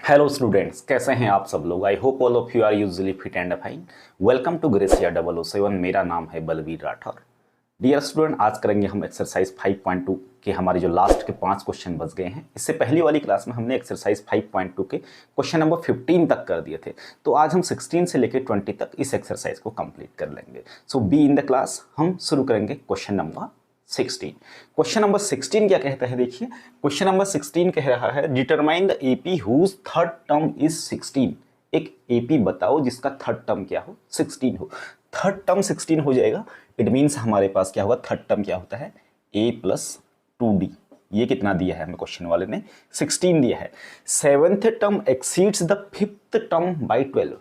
Hello students, कैसे हैं आप सब लोग। I hope all of you are usually fit and fine. Welcome to Gracia 007। मेरा नाम है बलवीर राठौर। डियर स्टूडेंट, आज करेंगे हम एक्सरसाइज 5.2 के हमारे जो लास्ट के 5 क्वेश्चन बच गए हैं। इससे पहली वाली क्लास में हमने एक्सरसाइज 5.2 के क्वेश्चन नंबर 15 तक कर दिए थे, तो आज हम 16 से लेकर 20 तक इस एक्सरसाइज को कंप्लीट कर लेंगे। सो बी इन द क्लास। हम शुरू करेंगे क्वेश्चन नंबर 16। क्वेश्चन नंबर 16 क्या कहता है, देखिए क्वेश्चन नंबर 16 कह रहा है determine the AP whose third term is 16। एक एपी बताओ जिसका थर्ड टर्म क्या हो, 16 हो। थर्ड टर्म 16 हो जाएगा, इट मीन्स हमारे पास क्या होगा, थर्ड टर्म क्या होता है, a प्लस 2d। ये कितना दिया है हमें क्वेश्चन वाले ने, 16 दिया है। Seventh term exceeds the fifth term by 12।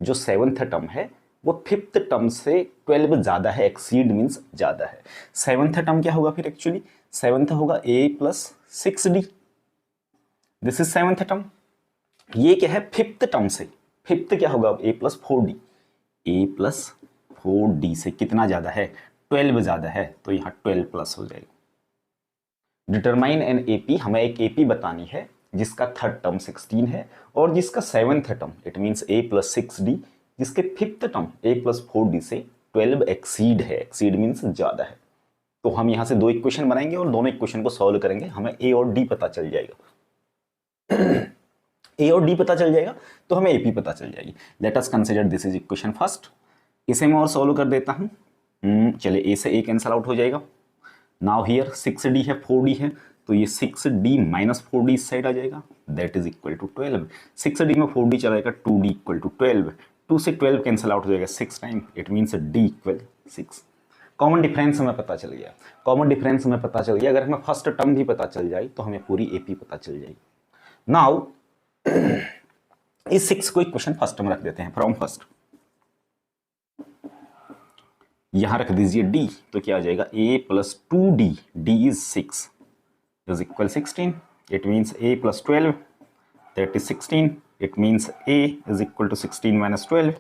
जो सेवंथ टर्म है वो फिफ्थ टर्म से 12 ज्यादा है, एक्सीड मीन्स ज्यादा है। सेवंथ टर्म क्या होगा फिर, एक्चुअली सेवंथ होगा a plus 6d। This is seventh term. ये क्या है, फिफ्थ टर्म से, फिफ्थ क्या होगा, a plus 4d। a plus 4d से कितना ज्यादा है, 12 ज्यादा है, तो यहाँ 12 प्लस हो जाएगा। डिटरमाइन एन एपी, हमें एक एपी बतानी है जिसका थर्ड टर्म 16 है और जिसका seventh term it means a plus 6d, जिसके fifth term a plus 4d से 12 एक्सीड है। एक्सीड मीन्स ज्यादा है। तो हम यहां से दो इक्वेशन बनाएंगे और दोनों इक्वेशन को सॉल्व करेंगे, हमें a और d पता चल जाएगा। a और d पता चल जाएगा तो हमें ap पता चल जाएगी। Let us consider this is equation first. इसे मैं और सॉल्व कर देता हूं। चले, a से a कैंसल आउट हो जाएगा। नाउ हियर 6d है, 4d है, तो ये 6d माइनस 4d इस साइड आ जाएगा, that is equal to 12। 6d में 4d चला जाएगा, 2d इक्वल टू 12। 2 से 12 कैंसल आउट हो जाएगा 6 time, it means d equal 6। Common difference हमें पता चल गया। कॉमन डिफरेंस हमें पता चल गया। अगर हमें फर्स्ट टर्म भी पता चल जाए तो हमें पूरी एपी पता चल जाएगी। नाउ इस 6 को इक्वेशन फर्स्ट में रख देते हैं, फ्रॉम फर्स्ट। यहां रख दीजिए d, तो क्या आ जाएगा, a plus 2d, d is 6 is equal 16। It means a plus 12 that is 16। It means a is equal to 16 minus 12।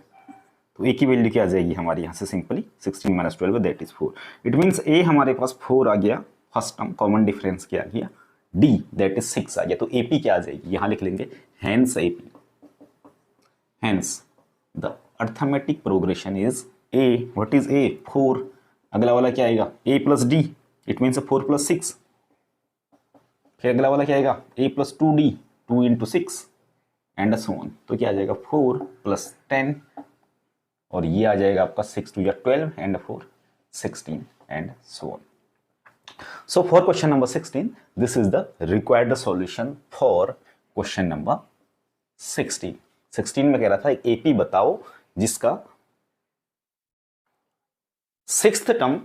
तो a की वैल्यू क्या आ जाएगी हमारी, यहाँ से simply 16 minus 12 that is 4। It means a हमारे पास 4 आ गया, फर्स्ट टर्म कॉमन डिफरेंस क्या आ गया, d दैट इज 6 आ गया। तो AP क्या आ जाएगी, यहाँ लिख लेंगे hence AP। Hence the arithmetic progression is a, what is a, 4। अगला वाला क्या आएगा, a plus d, it means 4 plus 6। फिर अगला वाला क्या आएगा, a plus 2d, 2 into 6 and so on. तो क्या आ जाएगा 4 प्लस 10, और ये आ जाएगा आपका 6 to 12 and 4 16 and so on. So for question number 16, this is the required solution for question number 16। 16 में कह रहा था एक AP बताओ जिसका सिक्स्थ टर्म,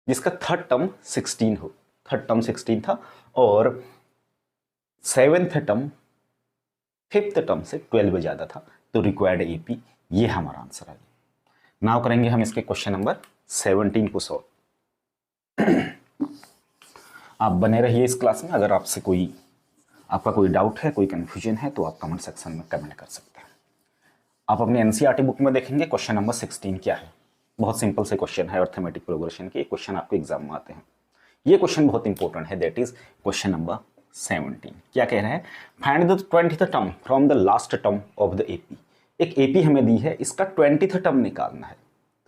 जिसका थर्ड टर्म 16 हो। थर्ड टर्म 16 था और सेवेंथ टर्म फिफ्थ टर्म से 12 ज्यादा था, तो रिक्वायर्ड AP, ये हमारा आंसर आ गया। नाउ करेंगे हम इसके क्वेश्चन नंबर 17 को सॉल्व। आप बने रहिए इस क्लास में। अगर आपसे कोई, आपका कोई डाउट है, कोई कंफ्यूजन है, तो आप कमेंट सेक्शन में कमेंट कर सकते हैं। आप अपने एनसीईआरटी बुक में देखेंगे क्वेश्चन नंबर 16 क्या है। बहुत सिंपल से क्वेश्चन है अर्थमेटिक प्रोग्रेशन के, क्वेश्चन आपको एग्जाम में आते हैं। ये क्वेश्चन बहुत इंपॉर्टेंट है, दैट इज क्वेश्चन नंबर 17। क्या कह रहा है, find the 20th term from the last term of the AP. एक एपी हमें दी है, इसका 20th टर्म निकालना है।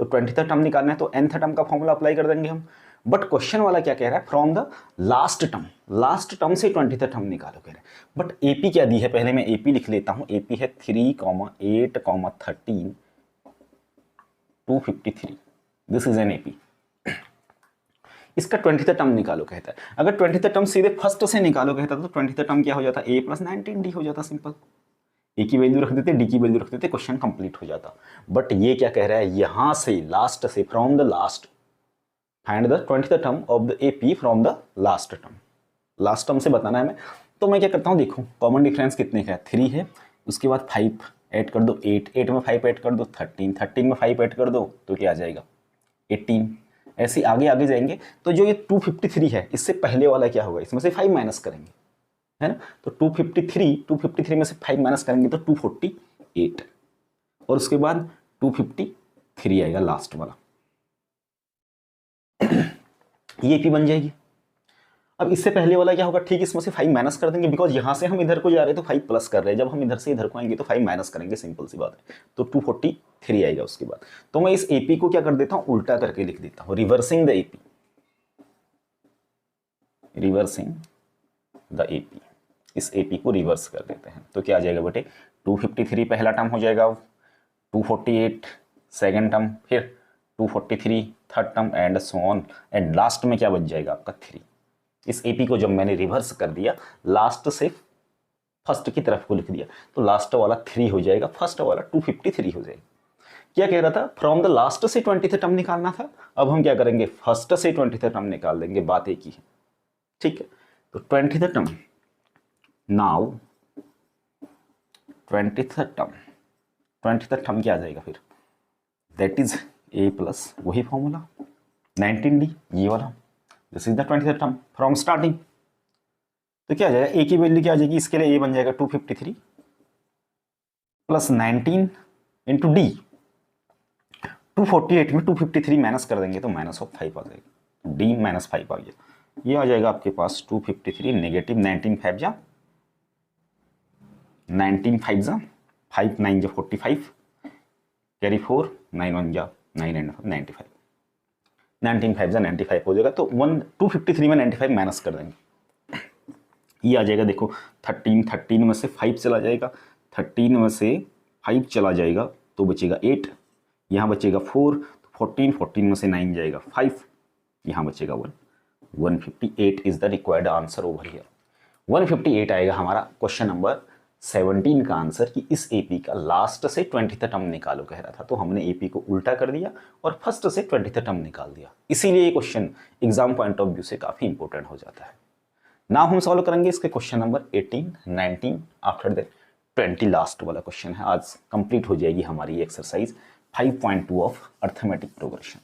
तो 20th टर्म निकालना है तो nth टर्म का फॉर्मूला अप्लाई कर देंगे हम। बट क्वेश्चन वाला क्या कह रहा है, from the last term, last term से 20th टर्म निकालो कह रहे हैं। बट एपी क्या दी है, पहले मैं एपी लिख लेता हूं। एपी है 3, 8, 13, 253। This is an AP. इसका 20th टर्म निकालो कहता है। अगर 20th टर्म सीधे फर्स्ट से निकालो कहता तो 20th टर्म क्या हो जाता, a प्लस 19d हो जाता। सिंपल, a की वैल्यू रख देते, d की वैल्यू रख देते, क्वेश्चन कंप्लीट हो जाता। बट ये क्या कह रहा है, यहां से लास्ट से, from the last, find the 20th term of the AP from the last term. Last term से बताना है हमें। तो मैं क्या करता हूं, देखो कॉमन डिफरेंस कितने का है, 3 है, उसके बाद 5 ऐड कर दो, 8, 8 में 5 ऐड कर दो 13, 13 में 5 ऐड कर दो तो क्या आ जाएगा 18। ऐसे आगे आगे जाएंगे तो जो ये 253 है, इससे पहले वाला क्या होगा, इसमें से 5 माइनस करेंगे, है ना। तो 253 में से 5 माइनस करेंगे तो 248, और उसके बाद 253 आएगा लास्ट वाला। ये एपी बन जाएगी। अब इससे पहले वाला क्या होगा, ठीक इसमें से 5 माइनस कर देंगे, बिकॉज यहाँ से हम इधर को जा रहे हैं तो 5 प्लस कर रहे हैं, जब हम इधर से इधर को आएंगे तो 5 माइनस करेंगे, सिंपल सी बात है। तो 243 आएगा उसके बाद। तो मैं इस एपी को क्या कर देता हूँ, उल्टा करके लिख देता हूँ, reversing the AP, reversing the AP, इस एपी को रिवर्स कर देते हैं। तो क्या आ जाएगा बेटे, 253 पहला टर्म हो जाएगा, 248 सेकेंड टर्म, फिर 243 third term and so on, and last में क्या बच जाएगा आपका 3। इस एपी को जब मैंने रिवर्स कर दिया, लास्ट से फर्स्ट की तरफ को लिख दिया, तो लास्ट वाला 3 हो जाएगा, फर्स्ट वाला 253 हो जाएगा। क्या कह रहा था, फ्रॉम द लास्ट से 20th टर्म निकालना था, अब हम क्या करेंगे, फर्स्ट से 20th टर्म निकाल देंगे, बात एक ही है, ठीक है। तो 20th term, now 20th term क्या आ जाएगा फिर, दैट इज a प्लस वही फॉर्मूला 19d, ये वाला, this is the 20th term from starting. तो क्या आ जाएगा, a की वैल्यू क्या आ जाएगी, इसके लिए a बन जाएगा 253 प्लस 19 इंटू डी, 248 में 253 माइनस कर देंगे तो माइनस ऑफ 5 आ जाएगा, d माइनस 5 आ गया, ये आ जाएगा आपके पास 253 नेगेटिव 19 5 जा 19 5 जा 5 9 जा 45, कैरी 4 9 1 जा 9 एंड 95, 19 5 जा 95 हो जाएगा। तो 253 में 95 माइनस कर देंगे, ये आ जाएगा देखो 13 में से 5 चला जाएगा, 13 में से 5 चला जाएगा तो बचेगा 8, यहाँ बचेगा 4, 14 में से 9 जाएगा 5, यहाँ बचेगा 1, 158 is the required answer over here. 158 आएगा हमारा क्वेश्चन नंबर 17 का आंसर, कि इस एपी का लास्ट से 20th टर्म निकालो कह रहा था, तो हमने एपी को उल्टा कर दिया और फर्स्ट से 20th टर्म निकाल दिया, इसीलिए ये question exam point of view से काफी इंपॉर्टेंट हो जाता है। नाउ हम सॉल्व करेंगे इसके question number 18, 19 after that 20 last वाला क्वेश्चन है। आज कंप्लीट हो जाएगी हमारी एक्सरसाइज 5.2 ऑफ अर्थमेटिक प्रोग्रेशन।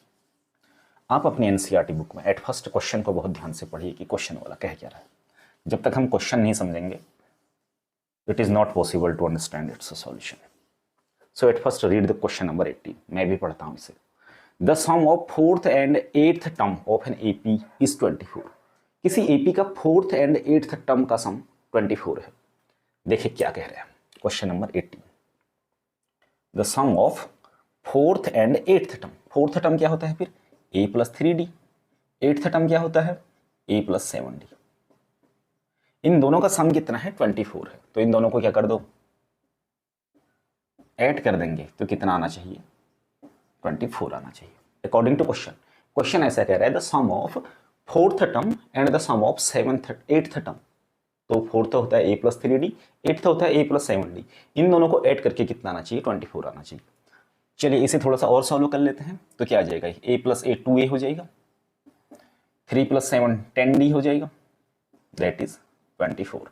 आप अपनी एनसीईआरटी बुक में एट फर्स्ट क्वेश्चन को बहुत ध्यान से पढ़िए कि क्वेश्चन वाला कह क्या रहा है। जब तक हम क्वेश्चन नहीं समझेंगे, it is not possible to understand its solution. So at first read the question number 18. मैं भी पढ़ता हूँ इसे। The sum of 4th and 8th term of an AP is 24. किसी AP का 4th and 8th term का सम 24 है। देखिए क्या कह रहे हैं, question number 18। The sum of 4th and 8th term. 4th term क्या होता है फिर, A plus 3D. 8th term क्या होता है, A plus 7D. इन दोनों का सम कितना है, 24 है। तो इन दोनों को क्या कर दो, ऐड कर देंगे, तो कितना आना चाहिए, 24 आना चाहिए अकॉर्डिंग टू क्वेश्चन। क्वेश्चन ऐसा कह रहा है the sum of 4th term and the sum of 8th term. तो 4th होता है a प्लस 3d, 8th होता है a प्लस 7d, इन दोनों को ऐड करके कितना आना चाहिए, 24 आना चाहिए। चलिए इसे थोड़ा सा और सॉल्व कर लेते हैं। तो क्या आ जाएगा, a प्लस a 2a हो जाएगा, 3 प्लस 7 10d हो जाएगा, दैट इज 24।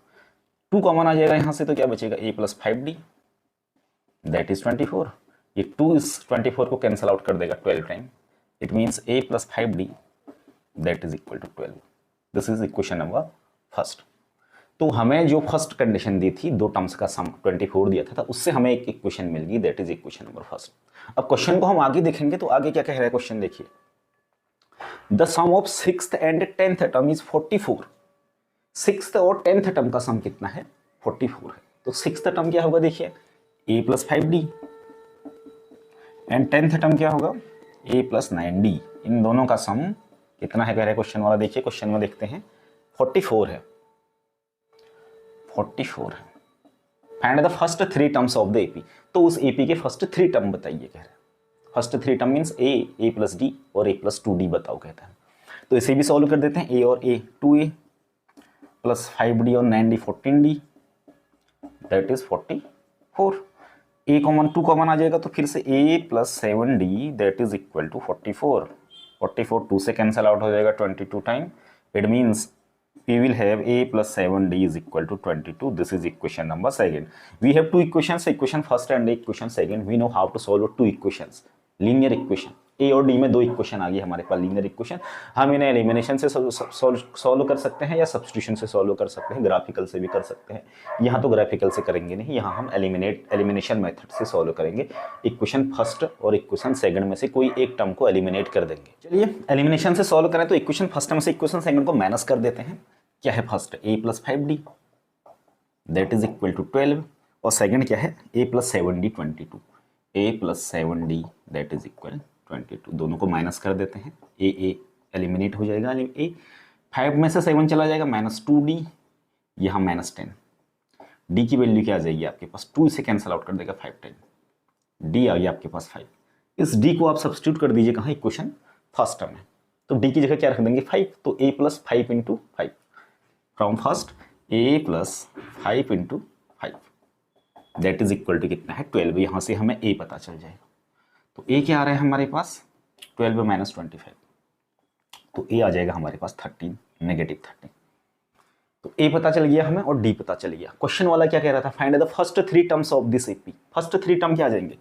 2 कॉमन आ जाएगा यहाँ से, तो क्या बचेगा, a plus 5d, that is 24। ये 2 इस 24 को कैंसल आउट कर देगा 12 time, it means a plus 5d that is equal to 12। This is equation number first. तो हमें जो फर्स्ट कंडीशन दी थी, 2 टर्म्स का सम 24 दिया था, उससे हमें एक इक्वेशन मिल गई, that is equation number first. अब क्वेश्चन को हम आगे देखेंगे, तो आगे क्या कह रहा है क्वेश्चन, देखिए the sum of 6th and 10th term is 44। 6th और 10th टर्म का सम कितना है, 44 है। तो 6th टर्म क्या होगा, देखिए a plus 5d, and 10th term क्या होगा, a प्लस 9d। इन दोनों का सम कितना है कह रहे हैं क्वेश्चन वाला, देखिए क्वेश्चन में देखते हैं, 44 है, 44 है। Find the first 3 terms of the AP. तो उस एपी के फर्स्ट 3 टर्म बताइए कह रहे हैं। First 3 term means a plus d और a प्लस 2d बताओ कहता है। तो इसे भी सॉल्व कर देते हैं, a और a 2a प्लस 5d और 9d 14d, that is 44। a common 2 common आ जाएगा, तो फिर से a plus 7d that is equal to 44। 44 2 से कैंसल आउट हो जाएगा 22 time, it means we will have a plus 7d is equal to 22. This is equation number second. We have 2 equations, equation first and equation second. We know how to solve 2 equations, linear equation. ए और D में दो equation आ गई हमारे पास, linear equation. हम इन्हें elimination से solve कर सकते हैं या सब्स्टिट्यूशन से सॉल्व कर सकते हैं, ग्राफिकल से भी कर सकते हैं। यहाँ तो ग्राफिकल से करेंगे नहीं, यहाँ हम एलिमिनेशन मेथड से सॉल्व करेंगे। इक्वेशन फर्स्ट और इक्वेशन सेकंड में से कोई एक टर्म को एलिमिनेट कर देंगे। चलिए एलिमिनेशन से सॉल्व करें तो इक्वेशन फर्स्ट में से इक्वेशन सेकंड को माइनस कर देते हैं। क्या है first, a + 5d that is equal to 12, और सेकंड क्या है a + 7d 22, a + 7d that is equal 22। दोनों को माइनस कर देते हैं, a एलिमिनेट हो जाएगा, a 5 में से 7 चला जाएगा, -2d, यहाँ -10, d की वैल्यू क्या आ जाएगी आपके पास, 2 से कैंसिल आउट कर देगा 5 10, d आ गया आपके पास 5। इस d को आप सब्स्टिट्यूट कर दीजिए कहाँ, इक्वेशन फर्स्ट में, तो d की जगह क्या रख देंगे 5, तो a + 5 × 5 from first, a + 5 × 5 that is equal to कितना है 12। यहाँ से हमें a पता चल जाएगा, तो a क्या आ रहा है हमारे पास 12 - 25, तो a आ जाएगा हमारे पास 13, -13। तो a पता चल गया हमें और d पता चल गया। क्वेश्चन वाला क्या कह रहा था, find the first 3 terms of this AP। First 3 term क्या आ जाएंगे,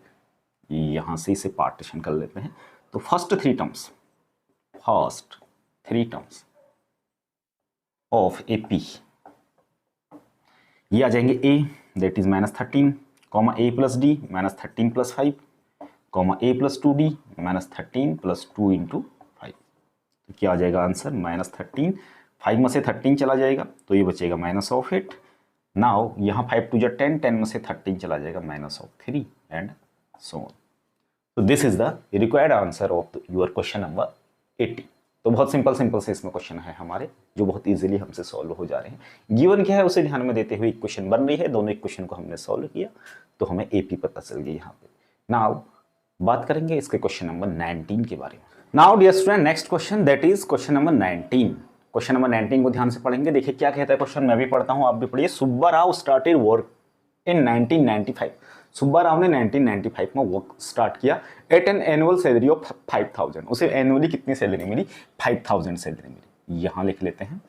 यहाँ से इसे पार्टीशन कर लेते हैं, तो फर्स्ट 3 टर्म्स ऑफ AP ये आ जाएंगे a that is -13, a + d -13 + 5, a + 2d -13 + 2 × 5। तो क्या आ जाएगा आंसर, -13, 5 में से 13 चला जाएगा तो ये बचेगा -8। नाउ यहाँ 5 × 2 = 10, 10 में से 13 चला जाएगा -3 एंड सो ऑन। तो this is the required answer of your question number 80। तो बहुत सिंपल से इसमें क्वेश्चन है हमारे, जो बहुत इजीली हमसे सॉल्व हो जा रहे हैं। गिवन क्या है उसे ध्यान में देते हुए इक्वेशन बन रही है, दोनों इक्वेशन को हमने सॉल्व किया तो हमें AP पता चल गई यहाँ पे। नाउ बात करेंगे इसके क्वेश्चन नंबर 19 के बारे में। Now dear student, next question that is question number 19। Question number 19 को ध्यान से पढ़ेंगे। देखिए क्या कहता है क्वेश्चन, मैं भी पढ़ता हूँ आप भी पढ़िए। Subba Rao started work in 1995। Subba Rao ने 1995 में वर्क स्टार्ट किया at an annual salary of 5000। उसे एनुअली कितनी सैलरी मिली, 5000 सैलरी मिली। यहाँ लिख लेते हैं,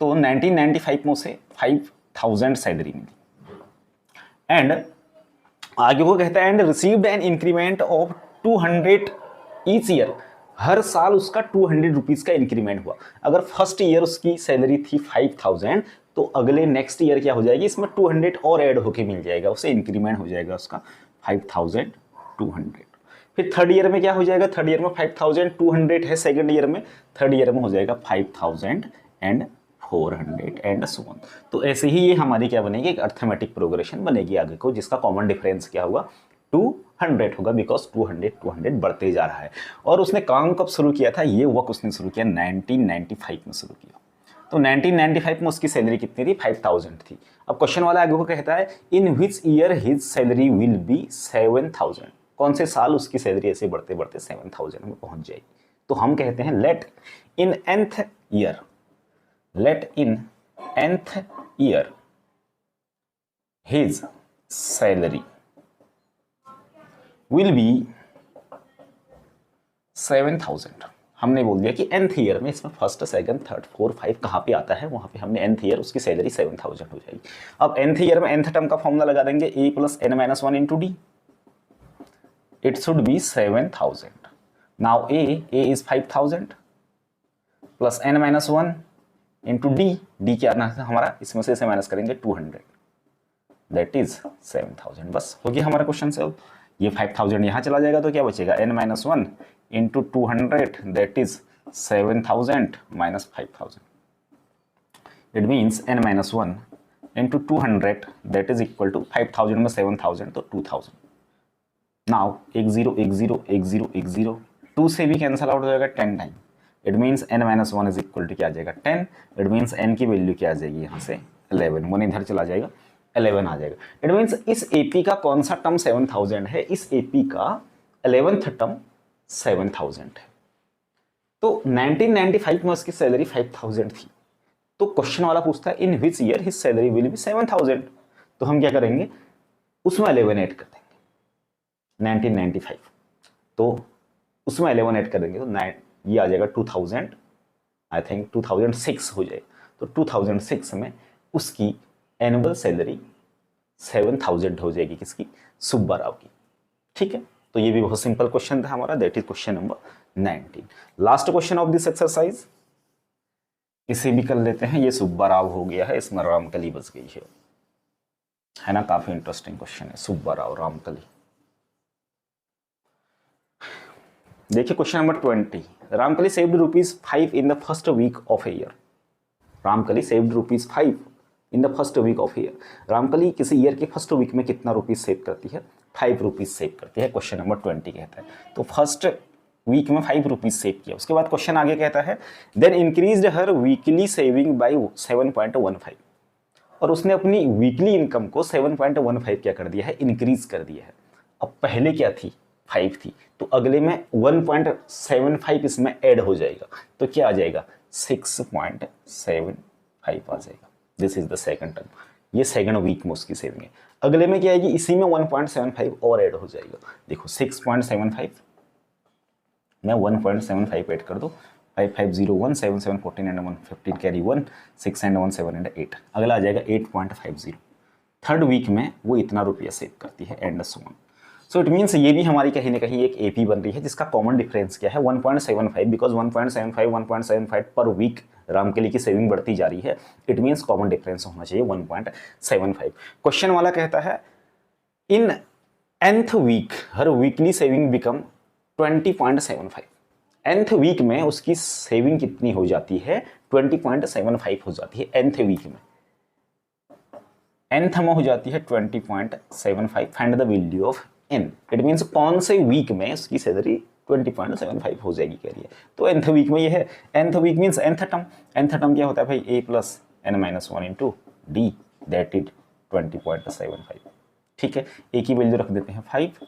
तो 1995 में उसे 5000 सैलरी मिली एंड आगे वो कहता है and received an increment of 200 each year. हर साल उसका 200 रुपीज का इंक्रीमेंट हुआ। अगर फर्स्ट ईयर उसकी सैलरी थी 5000 तो अगले नेक्स्ट ईयर क्या हो जाएगी, इसमें 200 और ऐड होके मिल जाएगा, उसे इंक्रीमेंट हो जाएगा उसका 5200। फिर थर्ड ईयर में क्या हो जाएगा, थर्ड ईयर में 5200 है, सेकंड ईयर में, थर्ड ईयर में हो जाएगा 5400 एंड सो ऑन। तो ऐसे ही ये हमारी क्या बनेगी, एक अर्थमेटिक प्रोग्रेशन बनेगी आगे को, जिसका कॉमन डिफरेंस क्या होगा, 200 होगा, बिकॉज 200 बढ़ते जा रहा है। और उसने काम कब शुरू किया था, ये वर्क उसने शुरू किया 1995 में शुरू किया। तो 1995 में उसकी सैलरी कितनी थी, 5000 थी। अब क्वेश्चन वाला आगे को कहता है in which year his salary will be 7000। कौन से साल उसकी सैलरी ऐसे बढ़ते बढ़ते 7000 में पहुंच जाएगी। तो हम कहते हैं let in nth year his salary will be 7000। हमने बोल दिया कि nth ईयर में, इसमें फर्स्ट सेकंड थर्ड फोर्थ 5 कहाँ पे आता है, वहां पे हमने nth ईयर उसकी सैलरी 7000 हो जाएगी। अब nth ईयर में nth टर्म का फॉर्मूला लगा देंगे, a + n - 1 × d, it should be 7000। Now a is 5000 plus n - 1 × d क्या आना है हमारा, इसमें से इसे माइनस करेंगे 200, दैट इज 7000। बस हो गया हमारा क्वेश्चन सॉल्व। ये 5000 यहाँ चला जाएगा तो क्या बचेगा, n - 1 × 200 that is 7000 - 5000। It means n - 1 × 200 that is equal to 5000 में 7000 तो 2000। नाउ 1 0 1 0 1 0 1 0 2 से भी कैंसिल आउट हो जाएगा 10 time. It means n - 1 is equal to क्या आ जाएगा 10। इट मीन्स n की वैल्यू क्या आ जाएगी यहाँ से 11, 1 इधर चला जाएगा 11 आ जाएगा। इट मीन्स इस AP का कौन सा टर्म 7000 है, इस AP का 11th टर्म 7000 है। तो 1995 में उसकी सैलरी 5000 थी। तो क्वेश्चन वाला पूछता है in which year his salary will be 7000। तो हम क्या करेंगे, उसमें 11 ऐड कर देंगे 1995, तो उसमें 11 ऐड कर देंगे तो ये आ जाएगा 2000, आई थिंक 2006 हो जाए। तो 2006 में उसकी एनुअल सैलरी 7000 हो जाएगी, किसकी, सुब्बा राव की। ठीक है, तो ये भी बहुत सिंपल क्वेश्चन था हमारा, that is question number 19। Last question of this exercise, इसे भी कर लेते हैं। ये सुब्बा राव हो गया है, इसमें रामकली बच गई है ना। काफी इंटरेस्टिंग क्वेश्चन है, सुब्बा राव रामकली। देखिए question number 20, Ramkali saved ₹5 in the first week of a year. Ramkali saved ₹5 in the first week of year. Ramkali किसी ईयर के फर्स्ट वीक में कितना रुपीज सेव करती है? ₹5 सेव करती है, क्वेश्चन नंबर 20 कहता है। तो फर्स्ट वीक में ₹5 सेव किया। उसके बाद क्वेश्चन आगे कहता है देन इंक्रीज्ड हर वीकली सेविंग बाय 7.15, और उसने अपनी वीकली इनकम को 7.15 क्या कर दिया है? इंक्रीज कर दिया है। अब पहले क्या थी? 5 थी, तो अगले में 1.75 इसमें ऐड हो जाएगा, तो क्या आ जाएगा? 6.75 आ जाएगा। This is the second term, ये सेकंड वीक में उसकी सेविंग है। अगले में क्या आएगी? इसी में 1.75 और ऐड हो जाएगा। देखो 6.75 मैं 1.75 ऐड कर दो, 5501 77 14 एंड 1 15 कैरी 1 6 एंड 1 7 एंड 8, अगला आ जाएगा 8.50। थर्ड वीक में वो इतना रुपया सेव करती है and so on. So it means ये भी हमारी कहीं ना कहीं एक एपी बन रही है जिसका कॉमन डिफरेंस क्या है? 1.75, बिकॉज 1.75 पर वीक रामकली की सेविंग बढ़ती जा रही है। इट मीन्स कॉमन डिफरेंस होना चाहिए 1.75। क्वेश्चन वाला कहता है in nth week her weekly saving become 20.75। nth week में उसकी सेविंग कितनी हो जाती है? 20.75 हो जाती है nth वीक में। nth में हो जाती है 20.75। Find the value of n। It means कौन से वीक में उसकी सैलरी 20.75 हो जाएगी कह रही है। तो nth वीक में ये है। nth week means nth term. nth term क्या होता है भाई? a plus n-1 into d, that is 20.75। ठीक है, a की वैल्यू रख देते हैं 5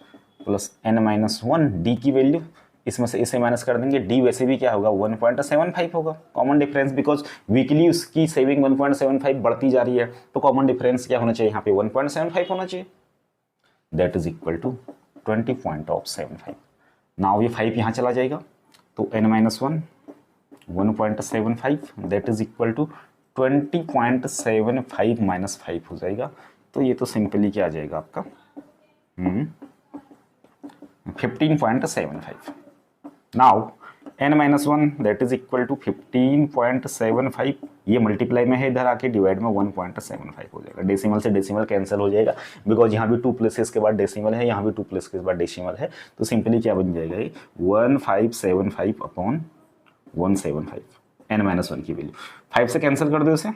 प्लस n-1, डी की वैल्यू इसमें से इसे माइनस कर देंगे, डी वैसे भी क्या होगा? 1.75 होगा। कॉमन डिफरेंस, बिकॉज वीकली उसकी सेविंग 1.75 बढ़ती जा रही है, तो कॉमन डिफरेंस क्या होना चाहिए यहाँ पे? 1.75 होना चाहिए। That is equal to 20.75। Now ये 5 यहाँ चला जाएगा, तो n-1 1.75, that is equal to 20.75 minus 5 हो जाएगा। तो ये तो सिंपली क्या आ जाएगा आपका 15.75। Now n-1 that is equal to 15.75, ये मल्टीप्लाई में है, इधर आके डिवाइड में 1.75 हो जाएगा। डेसिमल से डेसिमल कैंसिल हो जाएगा, बिकॉज यहाँ भी 2 प्लेसेस के बाद डेसिमल है, यहाँ भी 2 प्लेस के बाद डेसिमल है। तो सिंपली क्या बन जाएगा? 1575 अपॉन 175, n-1 की वैल्यू 5 से कैंसिल कर दो इसे।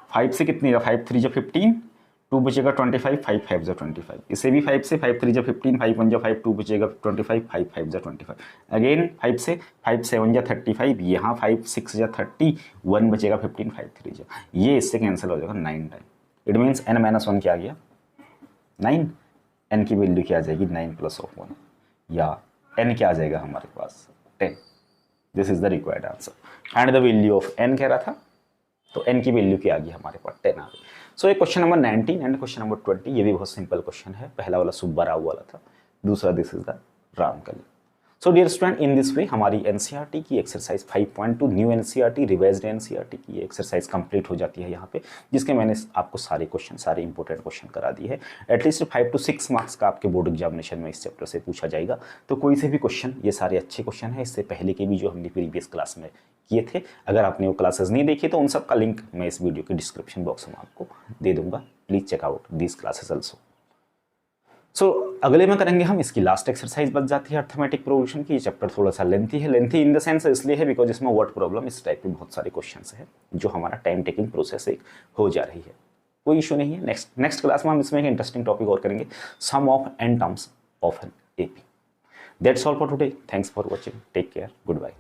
5 से कितनी? 5 3 15, 2 बचेगा 25, 5 5 जा 25। इसे भी 5 से 5 3 जा 15, 5 1 जा 5, 2 बचेगा 25, 5 5 जा 25। अगेन 5 से 5 7 जा 35, यहाँ 5 6 जा 30, 1 बचेगा 15, 5 3 जा, ये इससे कैंसिल हो जाएगा 9 टाइम। इट मीन्स n-1 क्या आ गया? 9। n की वैल्यू क्या आ जाएगी? 9 प्लस ऑफ 1, या n क्या आ जाएगा हमारे पास? 10। This is the required answer. Find the value of n कह रहा था, तो n की वैल्यू क्या आ गई हमारे पास? 10 आ गई। सो ये question number 19 and question number 20, ये भी बहुत सिंपल क्वेश्चन है। पहला वाला सुब्बा राव वाला था, दूसरा this is the Ramkali. So dear student, in this way हमारी एनसीईआरटी की exercise 5.2 new NCERT revised NCERT की एक्सरसाइज कंप्लीट हो जाती है यहाँ पे, जिसके मैंने आपको सारे क्वेश्चन, सारे इंपॉर्टेंट क्वेश्चन करा दिए हैं। एटलीस्ट 5 to 6 मार्क्स का आपके बोर्ड एग्जामिनेशन में इस चैप्टर से पूछा जाएगा। तो कोई से भी क्वेश्चन, ये सारे अच्छे क्वेश्चन हैं, इससे पहले के भी जो हमने प्रीवियस क्लास में किए थे। अगर आपने वो क्लासेस नहीं देखी तो उन सब का लिंक मैं इस वीडियो के डिस्क्रिप्शन बॉक्स में आपको दे दूंगा। Please check out these classes also. So अगले में करेंगे हम इसकी लास्ट एक्सरसाइज बच जाती है अर्थमेटिक प्रोग्रेशन की। ये चैप्टर थोड़ा सा लेंथी है, लेंथी इन द सेंस इसलिए है बिकॉज इसमें वर्ड प्रॉब्लम इस टाइप के बहुत सारे क्वेश्चंस हैं जो हमारा टाइम टेकिंग प्रोसेस एक हो जा रही है। कोई इशू नहीं है। नेक्स्ट क्लास में हम इसमें एक इंटरेस्टिंग टॉपिक और करेंगे, sum of n terms of an AP. That's all for today. Thanks for watching. Take care. Good bye.